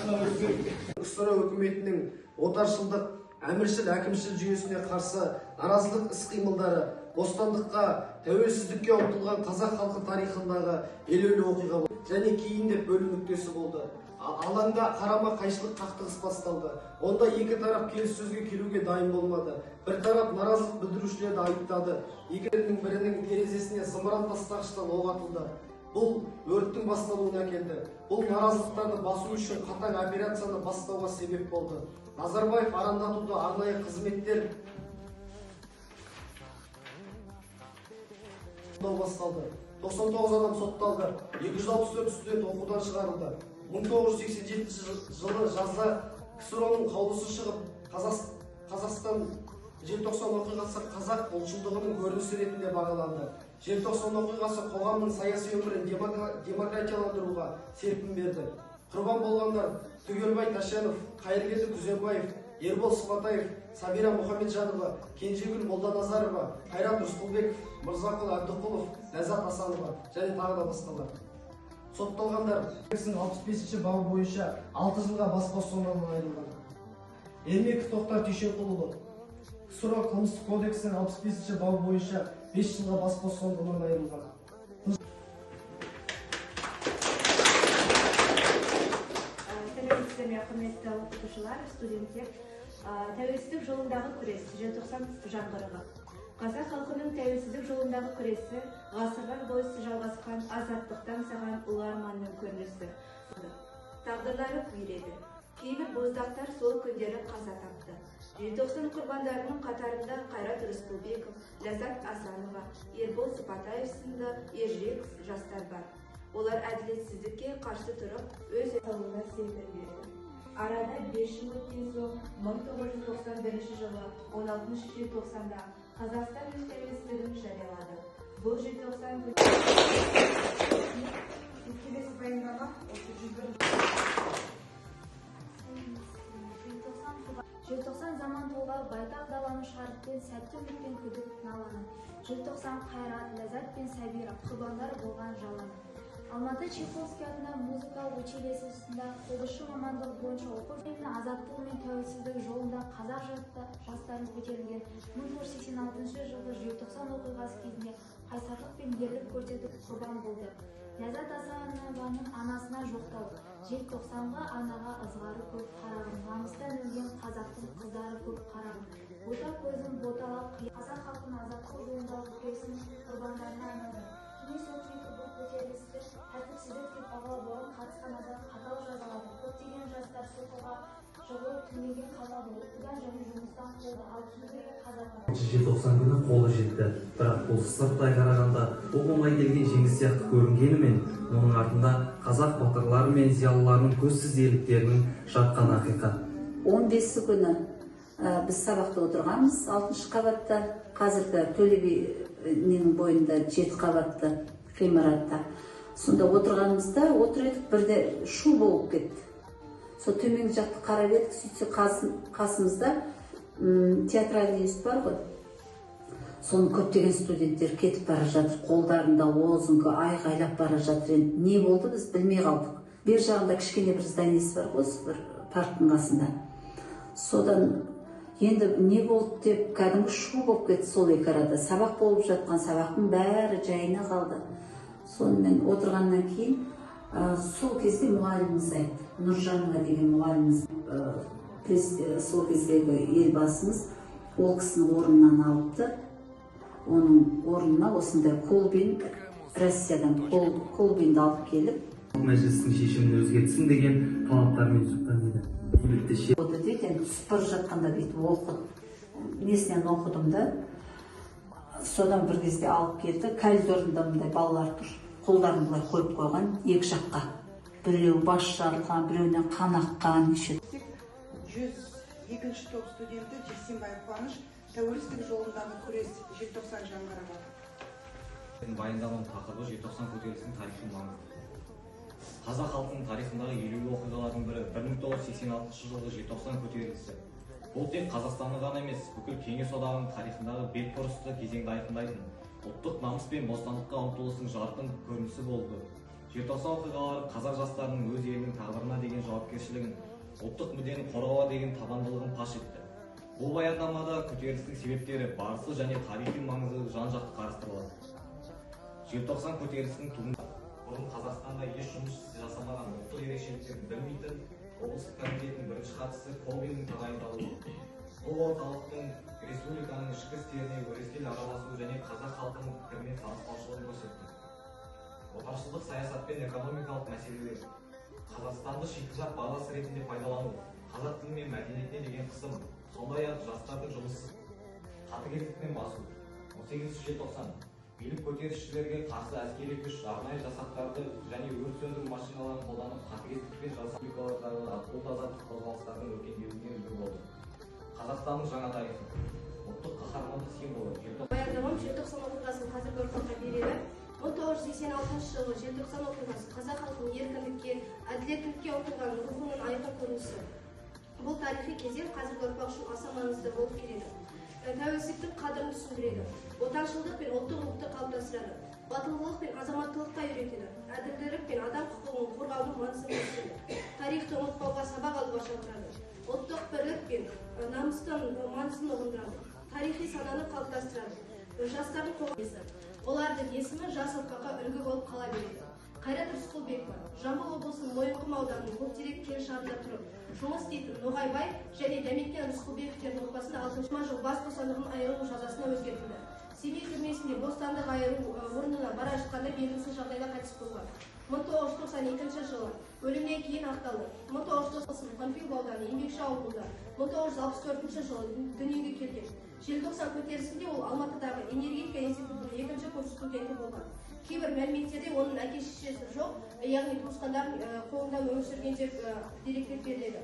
КСР үкіметінің отаршылдық, әміршіл әкімшіл жүйесіне қарсы наразылық іс-қимылдары бостандыққа, тәуелсіздікке ұмтылған қазақ халқы тарихындағы елеулі оқиға болды. Және кейін де бөлу нүктесі болды. Алаңда қарама қайшылық қақтығыс басталды. Онда екі тарап келіссөзге келуге дайын болмады. Bir тарап наразылық білдірушілерді айыптады. Екінің бірінің терезесіне зымыран тастағыштан оқ атылды. Бұл өрттің басталуына әкелді. Бұл наразылықтарды басу үшін қатаң операцияны бастауға себеп болды. Назарбаев арандатуды арнайы қызметтер басталды. 99 адам сотталды. 264 студент оқудан шығарылды. 1987 жылы жазда КСР-ның қаулысы шығып, Қазақстан желтоқсан оқиғасы қазақ ұлтшылдығының көрінісі ретінде бағаланды. Желтоқсан оқиғасы қоғамның саяси өмірін демократияландыруға серпін берді. Құрбан болғандар Түгелбай Ташенов, Қайыргелді Күзембаев, Ербол Сыпатаев, Сабира Мұхамеджанова, Кенжегүл Молданазарова, Қайрат Рысқұлбеков, Мырзақұл Әбдіқұлов, Ләззат Асанова және тағы да басқалар. Сотталғандар 65-ші бабы бойынша 6 жылға бас бостандығынан айырылған. Ермеков Тоқтар Түйшенқұлұлы КСР қылмыстық кодексінің 65-ші бабы бойынша 5 жылға бас бостандығынан айырылған. Сәлеметсіздер ме, құрметті оқытушылар, студенттер. Тәуелсіздік жолындағы күрес, желтоқсан жаңғырығы. Қазақ халқының тәуелсіздік жолындағы күресі ғасырлар бойы жалғасқан азаттықтан саған ұлы арманның көрінісі. Тағдырлары күйреді. Кейбір боздақтар сол күндері қаза тапты. Желтоқсан құрбандарының қатарында Қайрат Рысқұлбеков, Ләззат Асанова, Ербол Сыпатаев сынды ержүрек жастар бар. Олар әділетсіздікке қарсы тұрып, өз салуына серпін берді. Арада 5 жыл өткен соң 1991 жылы 16 желтоқсанда Қазақстан өз тәуелсіздігін жариялады. Бұл желтоқсан Желтоқсан заман толғау байтақ даланы шарықпен сәтті үмітпен күдік наланы. Желтоқсан қайрат, ләззат пен сәбира құрбандар болған жаланы. Алматы Чайковский атындағы музыкалық училищесінде қолдышы мамандығы бойынша оқу жолында азаттық мен тәуелсіздік жолында қазақ жастарын көтерілген 1986 жылғы желтоқсан оқиғасы кезінде қайсарлық пен ерлік көрсетіп құрбан болды. Ләззат Асанованың анасына жоқтау, желтоқсанға анаға ызғары көп қарағым, намыстан өлген қазақтың қыздары көп қарағым. Бота көзін боталап қазақ халқының азаттық жолындағы күресінің құрбандарына айналды. Кеңес өкіметі бұл көтерілісті тәртіпсіздік деп бағалап оған қатысқан адам қатал жазалады. Көптеген жастар сотталға жығылып түрмеге қамалды. Оқудан және жұмыстан қолды, ал кейбірі қаза тапты. Желтоқсан күні қолы жетті. Бірақ бұл сырттай қарағанда оп-оңай келген жеңіс сияқты көрінгенімен, оның артында қазақ батырлары мен зиялыларының көзсіз ерліктерінің жатқан ақиқат. 15 күні біз сабақта отырғанбыз 6-шы қабатта, қазіргі Төле бидің бойында 7 қабатты ғимаратта. Сонда отырғанымызда отыр едік, бірде шу болып кетті. Сол төмен жақты қарап едік, сөйтсе қасымызда театральный институт бар ғой. Соның көптеген студенттер кетіп бара жатыр, қолдарында лозунгі айғайлап бара жатыр. Не болды біз білмей қалдық. Бер жағында кішкене бір зданиесі бар ғой, бір парктың қасында. Содан енді не болды деп кәдімгі шу болып кетті сол екі арада. Сабақ болып жатқан сабақтың бәрі жайына қалды. Сонымен отырғаннан кейін сол кезде мұғаліміміз айтты. Нұржанова деген мұғаліміміз, сол кездегі елбасымыз ол кісінің орнынан алыпты. Оның орнына осындай Колбин, Россиядан Колбинді алып келіп, мәжілістің шешімін өзгертсін деген талаптармен шыққан еді. Оды дейді, түсіп бара жатқанда бүйтіп оқыдым. Несінен оқыдым да. Содан бір кезде алып келді. Коридорында мындай балалар тұр. Қолдарын бұлай қойып қойған екі жаққа. Біреу бас жарылған, біреуінен қан аққан. 102-ші топ студенті Жексенбаев Қуаныш тәуелсіздік жолындағы күрес желтоқсан жаңғырығы. Баяндаған тақырыбы желтоқсан көтерілісінің тарихи маңызы. Қазақ халқының тарихындағы елеулі оқиғалардың бірі 1986 жылғы желтоқсан көтерілісі. Бұл тек Қазақстанның ғана емес, бүкіл Кеңес одағының тарихындағы бетбұрысты кезеңді айқындайтын, ұлттық намыс пен бостандыққа ұмтылыстың жарқын көрінісі болды. желтоқсан оқиғалары қазақ жастарының өз елінің тағдырына деген жауапкершілігін, ұлттық мүддені қорғауға деген табандылығын паш етті. Бұл баяндамада көтерілістің себептері, барысы және тарихи маңызы жан-жақты қарастырылады. Желтоқсан көтерілісінің туындауы бұрын Қазақстанда еш жұмыс жасамаған, ұлттық ерекшеліктерін білмейтін облыстық комитетінің бірінші хатшысы Колбиннің тағайындалуы. Бұл орталықтың республиканың ішкі істеріне өрескел араласуы және қазақ халқының пікірмен санаспаушылығын көрсетті. Отаршылдық саясат пен экономикалық мәселелер, Қазақстанды шикізат базасы ретінде пайдалану, қазақ тілі мен мәдениетіне деген қысым, сондай-ақ жастардың жұмыссыз қатыгездікпен басу. 18 желтоқсан билік көтерілісшілерге қарсы әскери күш, арнайы жасақтарды және өрт сөндіру машиналарын қолданып қатыгездікпен республикалардағы ұлт-азаттық қозғалыстардың өркендеуіне үлгі болды. Қазақстанның жаңа тарихы, ұлттық қаһармандық символы. Баяндамам желтоқсан оқиғасын қазіргі ұрпаққа береді. 1986 жылы желтоқсан оқиғасы қазақ халқының еркіндікке, әділеттілікке ұмтылған рухының айқын көрінісі. Бұл тарихи кезең қазіргі ұрпақ үшін аса маңызды болып келеді. Тәуелсіздіктің қадірін түсіндіреді, отаншылдық пен ұлттық рухты қалыптастырады, батылдық пен азаматтылыққа үйретеді, әділдік пен адам құқығын қорғаудың маңызын көрсетеді, тарихты ұмытпауға, сабақ алуға шақырады, ұлттық бірлік пен намыстың маңызын ұғындырады, тарихи сананы қалыптастырады, жастардың қоғамы. Олардың есімі жас ұрпаққа үлгі болып қала береді. Қайрат Рысқұлбекова, Жамбыл облысының Мойынқұм ауданының Көктерек кеңшарында тұрып, жұмыс істейтін Ноғайбай және Дәметкен Рысқұлбековтердің отбасына 60 жыл бас бостандығын айыру жазасына өзгертілді. Семей түрмесінде бостандық айыру орнына бара жатқанда белгісіз жағдайда қайтыс болған. 1992 жылы өлімнен кейін ақталды. 1990 Панфилов ауданы Еңбекші ауылында 1964 жылы дүниеге келген. Желтоқсан көтерілісінде ол Алматыдағы энергетика институтының 2-ші курс студенті болған. Кейбір мәліметтерде оның әке-шешесі жоқ, яғни туысқандардың қолында өмір сүрген деп деректер беріледі.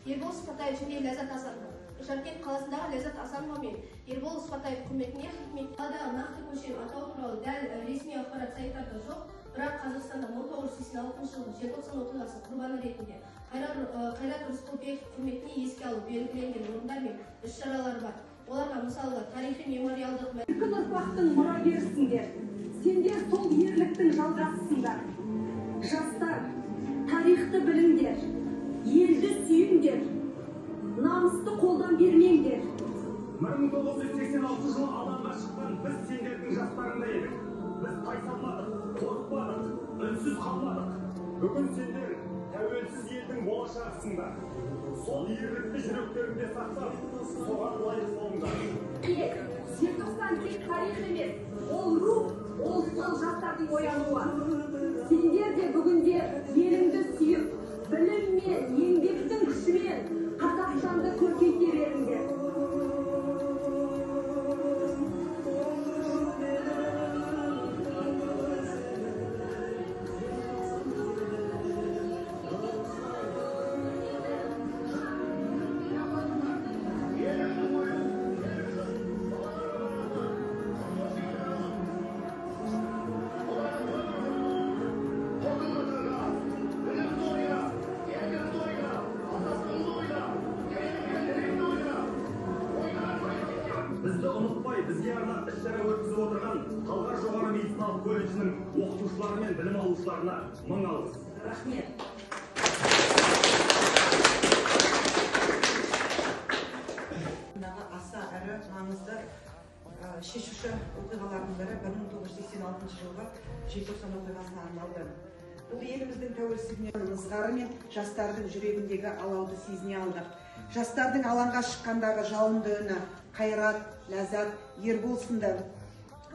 Ербол Сыпатаев және Ләззат Асанова. Жаркент қаласындағы Ләззат Асанова мен Ербол Сыпатаев құрметіне хикметқалдағы нақты көшенің атауы туралы дәл ресми ақпарат сайттарда жоқ, бірақ Қазақстанда 1986 жылы желтоқсан оқиғасы құрбаны ретінде Қайрат Рысқұлбеков құрметіне еске алу белгіленген орындар мен іс-шаралар бар. Оларға мысалы тарихи мемориалдық Еркін ұрпақтың мұрагерсіңдер. Сендер сол ерліктің жалғасысыңдар. Жастар, тарихты біліңдер, елді сүйіңдер, намысты қолдан бермеңдер. 1986 жылы алаңға шыққан біз сендердің жастарында едік. Біз тайсалмадық, қорықпадық, үнсіз қалмадық. Бүгін сендер тәуелсіз елдің болашағысыңдар. Сол ерлікті жүректерінде сақтап, соған лайық болыңдар. Желтоқсан тек тарих емес, ол рух, ол сол жастардың оянуы. Сендер де бүгінде еліңді сүйіп, білім мен еңбектің күшімен Қазақстанды көркейте беріңдер. Бізді ұмытпай, бізге арнап іс-шара өткізіп отырған Талғар жоғары медициналық колледжінің оқытушылары мен білім алушыларына мың алғыс. Рахмет. Аса ірі маңызды шешуші оқиғалардың бірі 1986 жылғы желтоқсан оқиғасына арналды. Бұл еліміздің тәуелсіздігіне ызғары мен жастардың жүрегіндегі алауды сезіне алдық. Жастардың алаңға шыққандағы жалынды үні Қайрат, Ләззат, Ербол сынды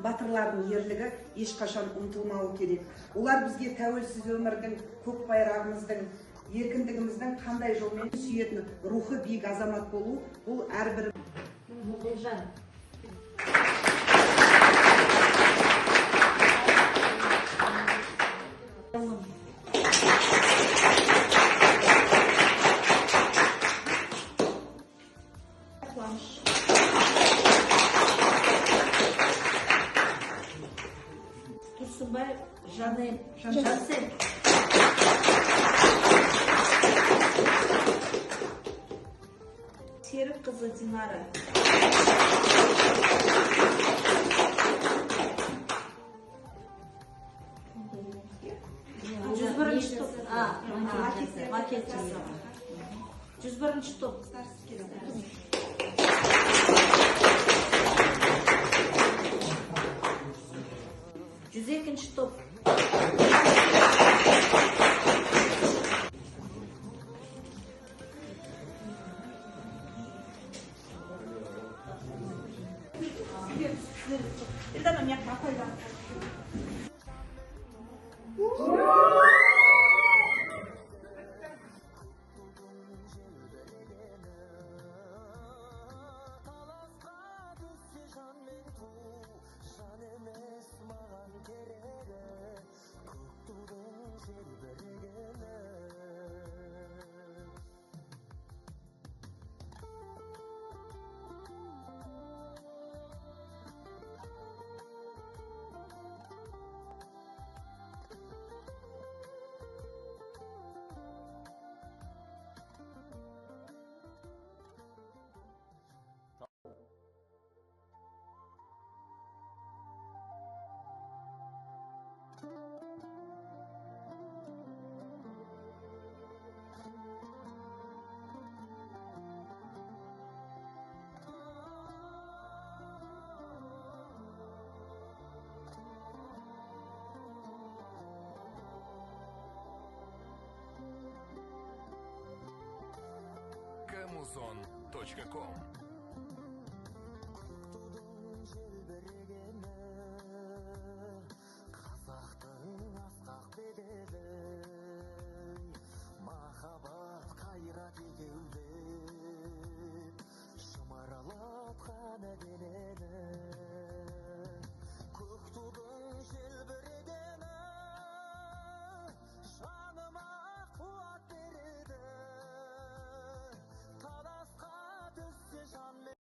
батырлардың ерлігі ешқашан ұмытылмауы керек. Олар бізге тәуелсіз өмірдің, көк байрағымыздың, еркіндігіміздің қандай жолмен сүйетін рухы биік азамат болу, бұл әрбір Мұқылжан. Тұрсынбай Жанел. Жансен. Серік қызы Динара. макет жасап. 101 топ. 102 топ. Camuzon.com